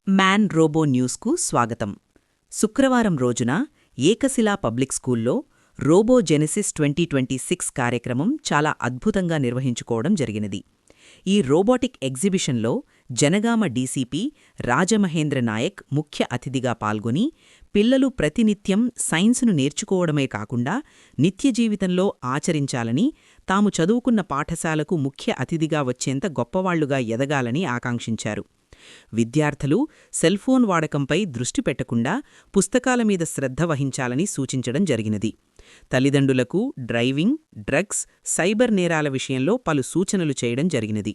Man robo న్యూస్కు స్వాగతం. శుక్రవారం రోజున ఏకశిలా పబ్లిక్ స్కూల్లో రోబో జెనెసిస్ 2026 కార్యక్రమం చాలా అద్భుతంగా నిర్వహించుకోవడం జరిగినది. ఈ రోబోటిక్ ఎగ్జిబిషన్లో జనగామ డీసీపీ రాజమహేంద్ర నాయక్ ముఖ్య అతిథిగా పాల్గొని పిల్లలు ప్రతినిత్యం సైన్సును నేర్చుకోవడమే కాకుండా నిత్యజీవితంలో ఆచరించాలని, తాము చదువుకున్న పాఠశాలకు ముఖ్య అతిథిగా వచ్చేంత గొప్పవాళ్లుగా ఎదగాలని ఆకాంక్షించారు. విద్యార్థులు సెల్ఫోన్ వాడకంపై దృష్టి పెట్టకుండా పుస్తకాల మీద శ్రద్ధ వహించాలని సూచించడం జరిగినది. తల్లిదండ్రులకు డ్రైవింగ్, డ్రగ్స్, సైబర్ నేరాల విషయంలో పలు సూచనలు చేయడం జరిగినది.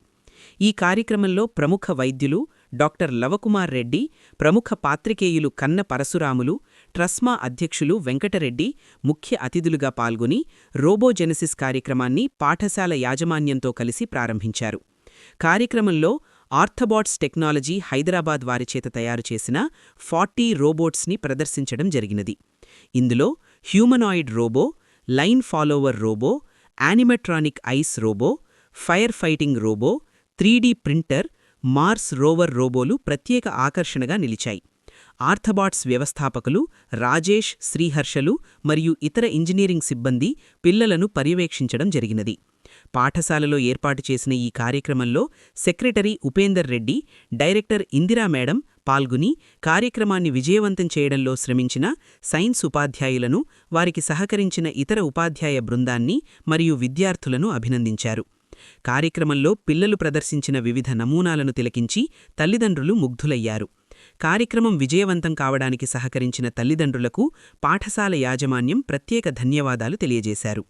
ఈ కార్యక్రమంలో ప్రముఖ వైద్యులు డాక్టర్ లవకుమార్ రెడ్డి, ప్రముఖ పాత్రికేయులు కన్న పరశురాములు, ట్రస్మా అధ్యక్షులు వెంకటరెడ్డి ముఖ్య అతిథులుగా పాల్గొని రోబోజెనెసిస్ కార్యక్రమాన్ని పాఠశాల యాజమాన్యంతో కలిసి ప్రారంభించారు. కార్యక్రమంలో ఆర్థబాట్స్ టెక్నాలజీ హైదరాబాద్ వారిచేత తయారుచేసిన 40 రోబోట్స్ని ప్రదర్శించడం జరిగినది. ఇందులో humanoid robot, line follower robot, animatronic eyes robot, fire fighting robot, 3D printer, Mars rover రోబోలు ప్రత్యేక ఆకర్షణగా నిలిచాయి. ఆర్థబాట్స్ వ్యవస్థాపకులు రాజేష్, శ్రీహర్షలు మరియు ఇతర ఇంజనీరింగ్ సిబ్బంది పిల్లలను పర్యవేక్షించడం జరిగినది. పాఠశాలలో ఏర్పాటు చేసిన ఈ కార్యక్రమంలో secretary Upender Reddy, director Indira madam పాల్గొని కార్యక్రమాన్ని విజయవంతం చేయడంలో శ్రమించిన సైన్స్ ఉపాధ్యాయులను, వారికి సహకరించిన ఇతర ఉపాధ్యాయ బృందాన్ని మరియు విద్యార్థులను అభినందించారు. కార్యక్రమంలో పిల్లలు ప్రదర్శించిన వివిధ నమూనాలను తిలకించి తల్లిదండ్రులు ముగ్ధులయ్యారు. కార్యక్రమం విజయవంతం కావడానికి సహకరించిన తల్లిదండ్రులకు పాఠశాల యాజమాన్యం ప్రత్యేక ధన్యవాదాలు తెలియజేశారు.